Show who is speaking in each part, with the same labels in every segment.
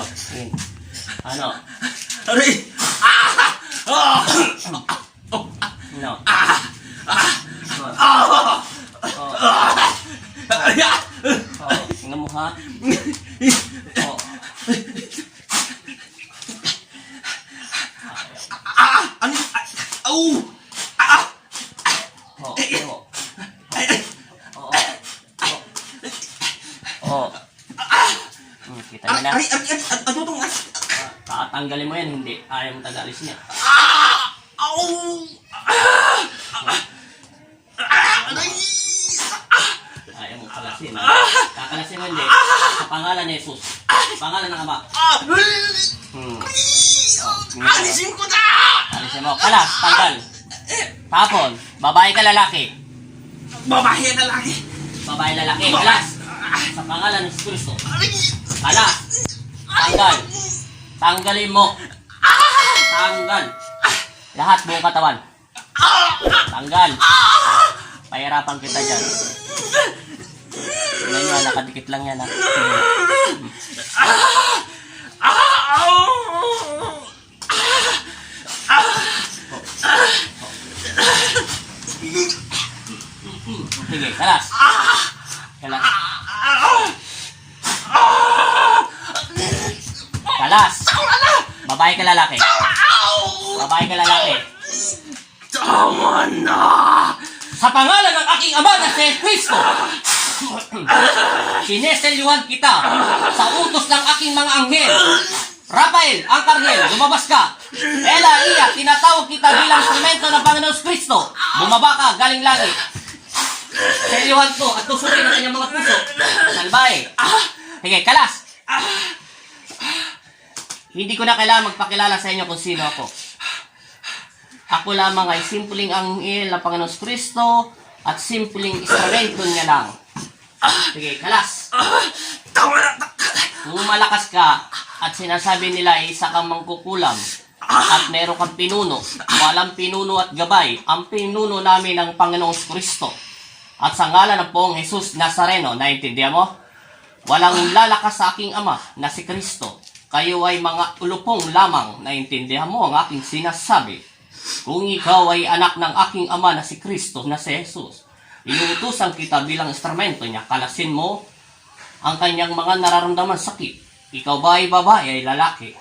Speaker 1: Kristo. Yun. Ano?
Speaker 2: Aray!
Speaker 1: No. Tingnan mo ha. Oh.
Speaker 2: Ano? Au!
Speaker 1: Oh. Oh. Kita niyo na.
Speaker 2: Ano itong...
Speaker 1: Tatanggalin mo yan, hindi. Ayaw mo tagalis niya.
Speaker 2: Au! Aray!
Speaker 1: Ayaw mo kalasin. Kakalasin mo hindi. Sa pangalan ni Jesus. Pangalan ng Ama.
Speaker 2: Alisin ko na!
Speaker 1: Alisin mo. Kalas, tanggal. Tapon, babae ka lalaki.
Speaker 2: Babae na lagi.
Speaker 1: Babae lalaki. Kalas. Sa pangalan ng Kristo.
Speaker 2: Aray!
Speaker 1: Kalas. Tanggal. Tanggalin mo. Tanggal. Lahat buong katawan. Tanggal. Pahirapan kita dyan. Ngayon, nakadikit lang yan. Sige, kalas. Kalas. Kalas. Babae ka lalaki. Babae ka lalaki.
Speaker 2: Tama na!
Speaker 1: Sa pangalan ng aking Ama na si Kristo, sineselyuhan kita sa utos ng aking mga anghel. Rafael, Arcangel, lumabas ka. Ela, Iya, tinatawag kita bilang instrumento ng Panginoon Kristo. Bumaba ka, galing langit. Selyuhan ko at tusukin ang kanyang mga puso. Salbahe. Sige, kalas. Hindi ko na kailangan magpakilala sa inyo kung sino ako. Ako lamang ay simpleng anghel ng Panginoon Kristo at simpleng instrumento niya lang. Sige, kalas. Kung malakas ka at sinasabi nila ay isa kang mangkukulam at meron kang pinuno, walang pinuno at gabay, ang pinuno namin ang Panginoong Kristo. At sa ngalan ng Poong Jesus Nazareno, naintindihan mo? Walang lalakas sa aking Ama na si Kristo. Kayo ay mga ulupong lamang, naintindihan mo ang aking sinasabi. Kung ikaw ay anak ng aking Ama na si Kristo, na si Jesus, inuutusan kita bilang instrumento niya, kalasin mo ang kanyang mga nararamdaman sakit. Ikaw ba ay babae, ay lalaki?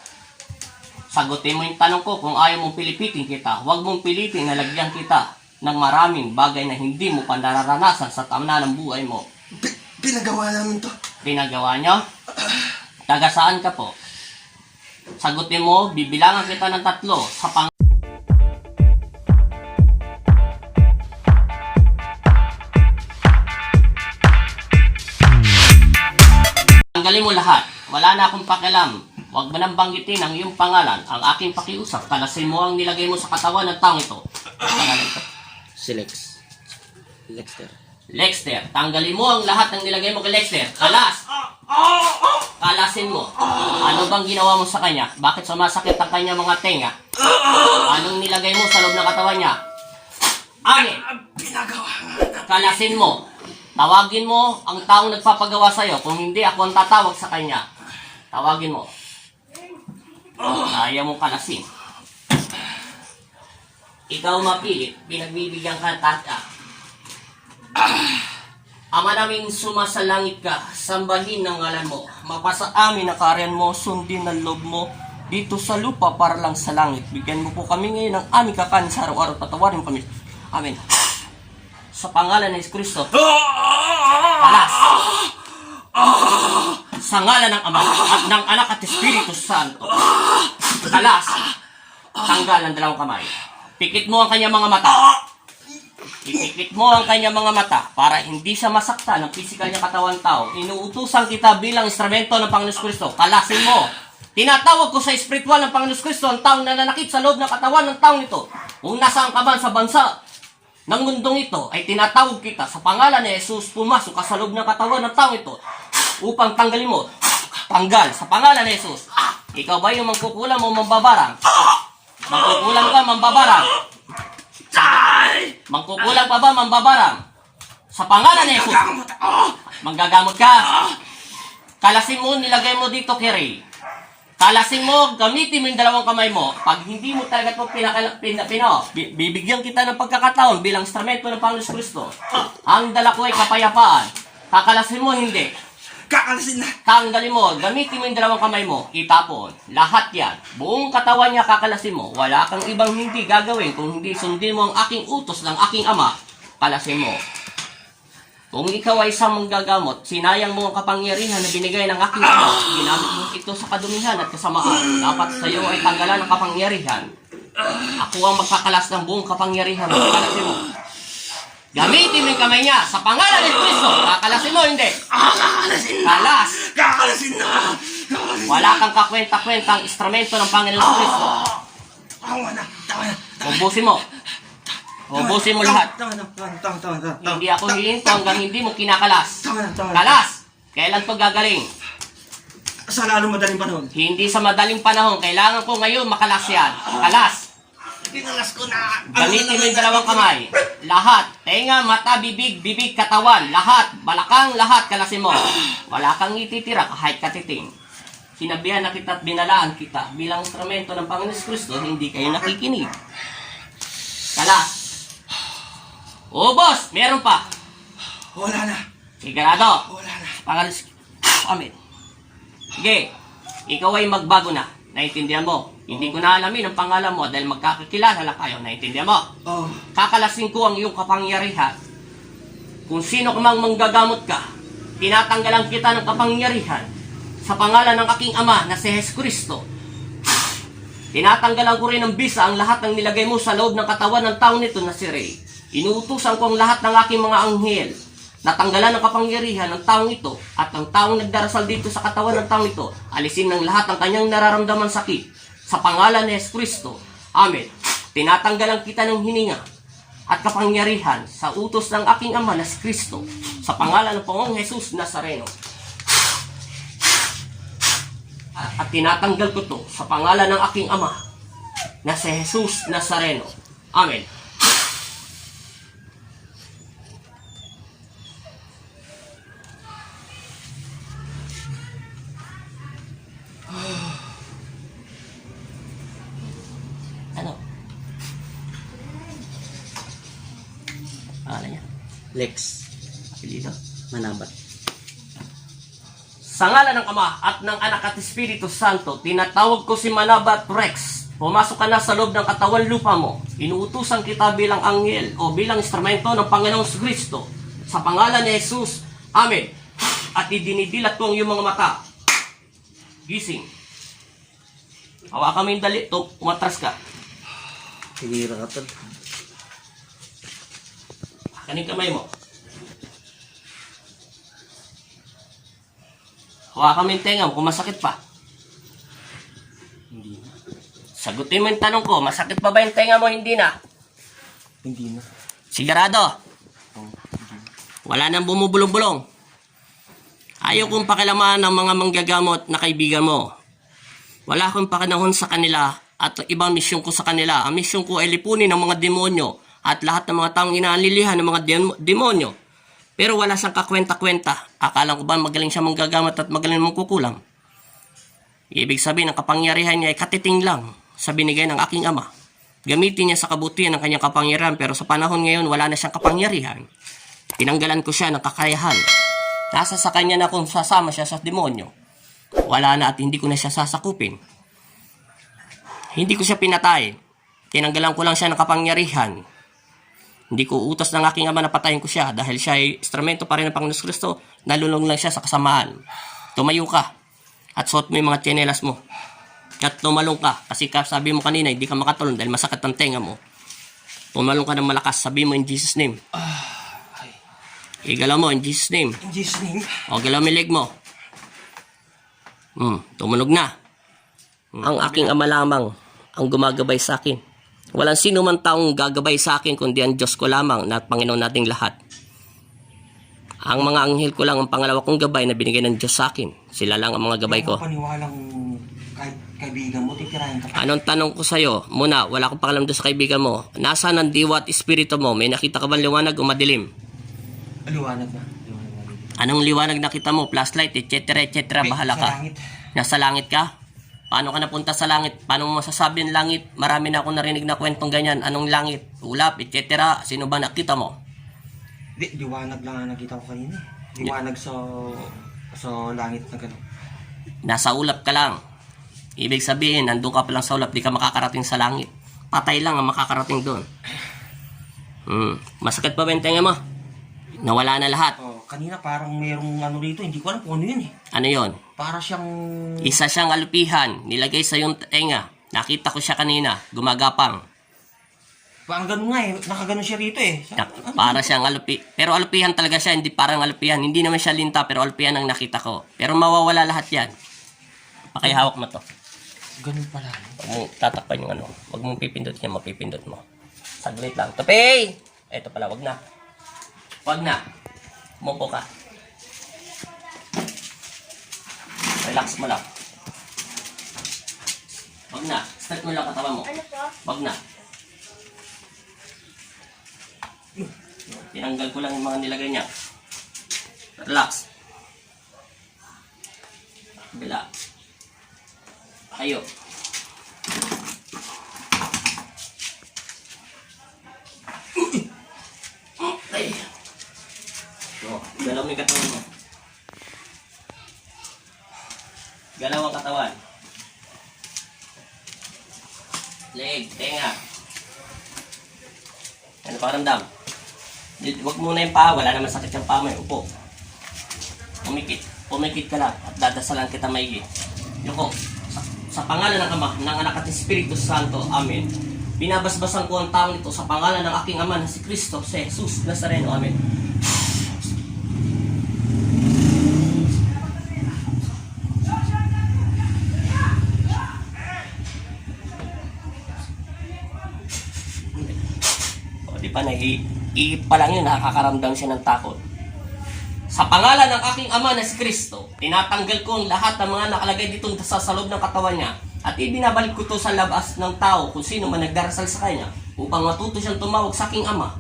Speaker 1: Sagutin mo yung tanong ko kung ayaw mong pilipitin kita. Huwag mong pilitin na lagyan kita ng maraming bagay na hindi mo pa nararanasan sa tamna ng buhay mo.
Speaker 2: Pinagawa namin to.
Speaker 1: Pinagawa niyo? Taga saan ka po? Sagutin mo, bibilangan kita ng 3 sa Tanggalin mo lahat. Wala na akong pakialam. Huwag mo nang banggitin ang iyong pangalan. Ang aking pakiusap, kalasin mo ang nilagay mo sa katawan ng taong ito. Pangalan ito.
Speaker 3: Si Lexter.
Speaker 1: Lexter. Tanggalin mo ang lahat ng nilagay mo kay Lexter. Kalas. Kalasin mo. Ano bang ginawa mo sa kanya? Bakit sumasakit ang kanya mga tenga? Anong nilagay mo sa loob ng katawan niya? Amin.
Speaker 2: Pinagawa nga.
Speaker 1: Kalasin mo. Tawagin mo ang taong nagpapagawa sa'yo. Kung hindi, ako ang tatawag sa kanya. Tawagin mo. Ayaw mong kalasin. Ikaw mapilit. Pinagbibigyan ka tata. Ama naming sumasalangit ka. Sambahin ang ngalan mo. Mapasa amin ang karyan mo. Sundin ang loob mo. Dito sa lupa para lang sa langit. Bigyan mo po kami ngayon ng aming kakanin sa araw-araw. Patawarin kami. Amen. Sa pangalan ni Kristo. Kalas. Sa ngalan ng Ama at ng Anak at Espiritu Santo. Kalas. Tanggal ang dalawang kamay. Pikit mo ang kanyang mga mata. Ipikit mo ang kanyang mga mata para hindi siya masaktan ng pisikal niya katawan tao. Inuutusan kita bilang instrumento ng Panginoon Kristo. Kalasin mo. Tinatawag ko sa espiritual ng Panginoon Kristo ang taong nananakit sa loob ng katawan ng taong ito. Kung nasaan ka man sa bansa ng mundong ito, ay tinatawag kita sa pangalan ni Jesus, pumasok ka sa loob ng katawan ng taong ito upang tanggalin mo. Tanggal sa pangalan ni Jesus. Ikaw ba yung mangkukulam o mambabarang? Mangkukulam ka, mambabarang? Mangkukulam pa ba, mambabarang? Sa pangalan ni Jesus. Manggagamot ka. Kalasin mo, nilagay mo dito, Kiri. Kalasin mo, gamitin mo yung dalawang kamay mo. Pag hindi mo talaga ito bibigyan kita ng pagkakataon bilang instrumento ng Panginoon Kristo. Ang dala ko ay kapayapaan. Kakalasin mo, hindi.
Speaker 2: Kakalasin na.
Speaker 1: Tanggalin mo, gamitin mo yung dalawang kamay mo, itapon. Lahat yan. Buong katawan niya kakalasin mo. Wala kang ibang hindi gagawin kung hindi sundin mo ang aking utos ng aking ama. Kalasin mo. Kung ikaw ay isang manggagamot, sinayang mo ang kapangyarihan na binigay ng aking ama, ginamit mo ito sa kadumihan at kasamaan. Dapat sa iyo ay tanggalan ng kapangyarihan. Ako ang magkakalas ng buong kapangyarihan. Kakalasin mo. Gamitin mo yung kamay niya sa pangalan ni Kristo. Kakalasin mo, hindi.
Speaker 2: Kakalasin na.
Speaker 1: Kalas.
Speaker 2: Kakalasin na. Kakalasin
Speaker 1: Wala kang kakwenta-kwentang instrumento ng Panginoon Kristo.
Speaker 2: Tama na. Tama na.
Speaker 1: Ubusin mo. Ubusin mo lahat.
Speaker 2: Tama na.
Speaker 1: Hindi ako hihinto hanggang hindi mo kinakalas.
Speaker 2: Tama na.
Speaker 1: Kalas! Kailan to gagaling?
Speaker 2: Sa lalong madaling panahon.
Speaker 1: Hindi sa madaling panahon. Kailangan ko ngayon makalas yan. Kalas!
Speaker 2: Pinalas ko na.
Speaker 1: Gamitin mo yung dalawang kamay. Lahat. Tenga, mata, bibig, katawan. Lahat. Balakang, lahat. Kalasin mo. Wala kang ititira kahit katiting. Sinabihan na kita at binalaan kita. Bilang instrumento ng Panginoon Kristo, hindi kayo nakikinig. Kalas. Ubos! Meron pa.
Speaker 2: Wala na.
Speaker 1: Sigurado.
Speaker 2: Wala na.
Speaker 1: Pangalis. Amen. Sige. Ikaw ay magbago na. Naintindihan mo? Hindi ko na alamin ang pangalan mo dahil magkakakilala lang kayo. Naintindihan mo?
Speaker 2: Oh.
Speaker 1: Kakalasin ko ang iyong kapangyarihan. Kung sino ka mang manggagamot ka, tinatanggalan kita ng kapangyarihan sa pangalan ng aking ama na si Jesucristo. Tinatanggalan ko rin ng bisa ang lahat ng nilagay mo sa loob ng katawan ng taong nito na si Ray. Inuutusan ko ang lahat ng aking mga anghel na tanggalan ng kapangyarihan ng taong ito at ang taong nagdarasal dito sa katawan ng taong ito, alisin ng lahat ang kanyang nararamdaman sakit sa pangalan ni Jesucristo. Amen. Tinatanggalan kita ng hininga at kapangyarihan sa utos ng aking ama na si Kristo sa pangalan ng Panginoong Jesus Nazareno. At tinatanggal ko to sa pangalan ng aking ama na si Jesus Nazareno. Amen. Ano? Pangalan niya?
Speaker 3: Lex.
Speaker 1: Apelido?
Speaker 3: Manabat.
Speaker 1: Sa ngalan ng Ama at ng Anak at Espiritu Santo, tinatawag ko si Manabat Rex. Pumasok ka na sa loob ng katawan lupa mo. Inuutusan kita bilang anghel o bilang instrumento ng Panginoong Kristo. Sa pangalan ni Jesus. Amen. At idinidilat ko ang iyong mga mata. Gising. Hawakan mo yung dali. Umatras ka.
Speaker 3: Sige, rakatol.
Speaker 1: Kaning kamay mo. Hawakan mo yung tenga mo kung masakit pa.
Speaker 3: Hindi na.
Speaker 1: Sagutin mo yung tanong ko, masakit pa ba yung tenga mo? Hindi na.
Speaker 3: Hindi na.
Speaker 1: Sigurado. Wala nang bumubulong-bulong. Ayaw kong pakilaman ng mga manggagamot na kaibigan mo. Wala akong pakinahon sa kanila at ibang misyon ko sa kanila. Ang misyon ko ay lipunin ng mga demonyo at lahat ng mga taong inaalilihan ng mga demonyo. Pero wala siyang kakwenta-kwenta. Akala ko ba magaling siya manggagamot at magaling mangkukulam? Ibig sabihin, ang kapangyarihan niya ay katiting lang sa binigay ng aking ama. Gamitin niya sa kabutihan ng kanyang kapangyarihan, pero sa panahon ngayon, wala na siyang kapangyarihan. Tinanggalan ko siya ng kakayahan. Nasa sa kanya na kung sasama siya sa demonyo. Wala na at hindi ko na siya sasakupin. Hindi ko siya pinatay. Tinanggalan ko lang siya ng kapangyarihan. Hindi ko utos ng aking ama na patayin ko siya dahil siya ay instrumento pa rin ng Panginoon Kristo. Nalulong lang siya sa kasamaan. Tumayo ka at suot mo yung mga tsinelas mo. At tumalong ka kasi sabi mo kanina hindi ka makatulong dahil masakit ang tenga mo. Tumalong ka ng malakas. Sabi mo in Jesus name. Igalaw mo in Jesus name.
Speaker 2: In Jesus' name.
Speaker 1: O galaw mo yung leg mo. Tumunog na. Ang aking ama lamang ang gumagabay sa akin. Walang sino man taong gagabay sa akin kundi ang Diyos ko lamang na Panginoon nating lahat. Ang mga anghel ko lang ang pangalawa kong gabay na binigay ng Diyos sa akin. Sila lang ang mga gabay ko.
Speaker 2: Paniwalang kaibigan mo, titirahin ka pa.
Speaker 1: Anong tanong ko sa'yo? Muna, wala akong pakalam doon sa kaibigan mo. Nasaan ang diwa at espiritu mo? May nakita ka ba liwanag o madilim?
Speaker 2: Liwanag na.
Speaker 1: Anong liwanag nakita mo? Flashlight, etc. etc. Bahala ka.
Speaker 2: Sa langit.
Speaker 1: Nasa langit ka? Paano ka napunta sa langit? Paano mo masasabi ang langit? Marami na akong narinig na kwentong ganyan. Anong langit? Ulap, etc. Sino ba nakita mo?
Speaker 2: Di, liwanag lang ang nakita ko kanina. Liwanag sa langit na gano'n.
Speaker 1: Nasa ulap ka lang. Ibig sabihin, nandun ka pa lang sa ulap, di ka makakarating sa langit. Patay lang ang makakarating doon. Masakit pa ba yung tenga mo? Nawala na lahat.
Speaker 2: Oh, kanina parang mayroong ano rito, hindi ko alam kung ano yun eh.
Speaker 1: Ano yon?
Speaker 2: Para siyang...
Speaker 1: Isa siyang alupihan, nilagay sa yung tenga. Nakita ko siya kanina, gumagapang.
Speaker 2: Parang ganun nga eh, nakaganon siya rito eh.
Speaker 1: Para siyang alupi. Pero alupihan talaga siya, hindi parang alupihan. Hindi naman siya linta, pero alupihan ang nakita ko. Pero mawawala lahat yan. Pakihawak mo to.
Speaker 2: Ganun pala.
Speaker 1: Huwag mong tatakpan yung ano. Huwag mong pipindot niya, mapipindot mo. Saglit lang. Tupay! Eto pala, wag na. Wag na. Umupo ka. Relax mo lang. Wag na. Start mo lang katawan mo.
Speaker 4: Ano po?
Speaker 1: Wag na. Tinanggal ko lang yung mga nilagay niya. Relax. Bila. Ayo. Ay. So, galaw mo yung katawan mo. Galaw ang katawan. Leg, tenga. Ano pa ramdam? Huwag muna yung paa, wala naman sakit yung paa mo. Upo. Pumikit ka lang at dadasalan kita maigi. Yuko, sa pangalan ng Ama, ng Anak at Espiritu Santo, Amen. Binabasbasan ko ang taong ito sa pangalan ng aking Ama na si Kristo, si Jesus Nazareno, Amen. O, di pa pa lang yun, nakakaramdam siya ng takot. Sa pangalan ng aking Ama na si Kristo, tinatanggal ko ang lahat ng mga nakalagay dito sa loob ng katawan niya at ibinabalik ko to sa labas ng tao kung sino man nagdarasal sa kanya upang matuto siyang tumawag sa aking Ama.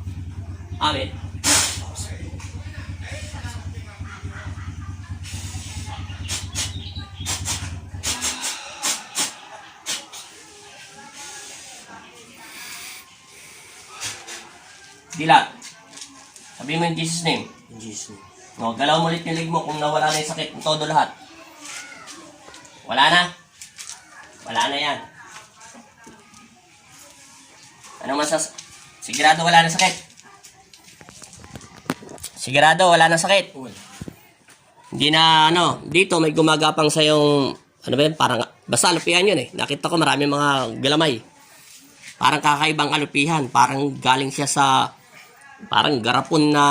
Speaker 1: Amen. Dilat. Sabi mo in Jesus' name.
Speaker 2: In Jesus' name.
Speaker 1: No, galaw mo ulit yung leg mo kung nawala na yung sakit ng todo lahat. Wala na. Wala na yan. Ano sigurado wala na sakit? Sigurado wala na sakit? Hindi na dito may gumagapang sa yung, parang, basta alupihan yun eh. Nakita ko marami mga galamay. Parang kakaibang alupihan. Parang galing siya sa, parang garapon na,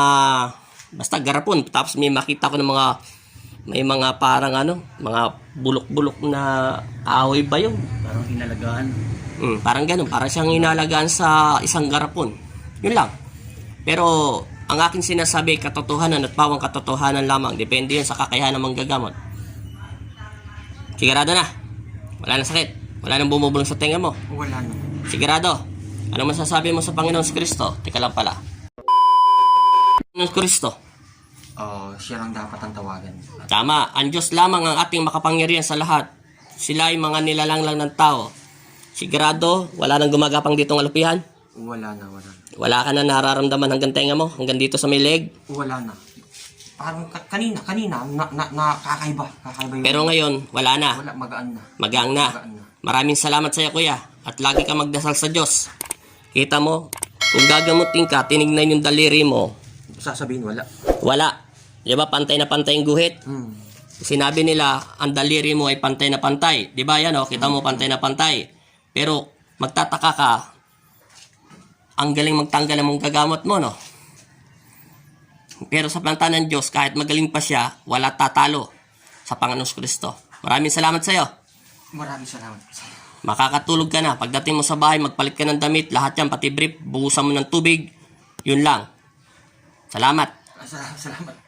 Speaker 1: basta garapon. Tapos may makita ko ng may mga parang mga bulok-bulok na kahoy ba yun?
Speaker 3: Parang inalagaan.
Speaker 1: Parang ganun. Parang siyang inalagaan sa isang garapon. Yun lang. Pero, ang aking sinasabi, katotohanan at pawang katotohanan lamang. Depende yun sa kakayahan ng manggagamot. Sigurado na. Wala na sakit. Wala nang bumubulong sa tenga mo.
Speaker 2: Wala na.
Speaker 1: Sigurado. Ano masasabi mo sa Panginoon Kristo? Teka lang pala. Panginoon Kristo.
Speaker 2: Siya lang dapat ang tawagan.
Speaker 1: Tama. Ang Diyos lamang ang ating makapangyarihan sa lahat. Sila ay mga nilalang lang ng tao. Sigurado, wala nang gumagapang ditong alupihan?
Speaker 2: Wala na, wala na.
Speaker 1: Wala ka na nararamdaman hanggang tenga mo? Hanggang dito sa may leg?
Speaker 2: Wala na. Parang kanina, kakaiba. Kakaiba yun.
Speaker 1: Pero ngayon, wala na.
Speaker 2: Wala, magaan na.
Speaker 1: Magang na.
Speaker 2: Magaan na.
Speaker 1: Maraming salamat sa iyo, kuya. At lagi ka magdasal sa Diyos. Kita mo, kung gagamutin ka, tinignan yung daliri mo.
Speaker 2: Sasabihin, wala.
Speaker 1: Wala. Di ba, pantay na pantay yung guhit? Sinabi nila, ang daliri mo ay pantay na pantay. Di ba yan, kita mo, pantay na pantay. Pero, magtataka ka, ang galing magtanggal ng mong gagamot mo, no? Pero sa planta ng Diyos, kahit magaling pa siya, wala tatalo sa Panginoon Kristo. Maraming salamat sa iyo.
Speaker 2: Maraming salamat.
Speaker 1: Makakatulog ka na. Pagdating mo sa bahay, magpalit ka ng damit. Lahat yan, pati brief. Buhusan mo ng tubig. Yun lang. Salamat.
Speaker 2: Salamat.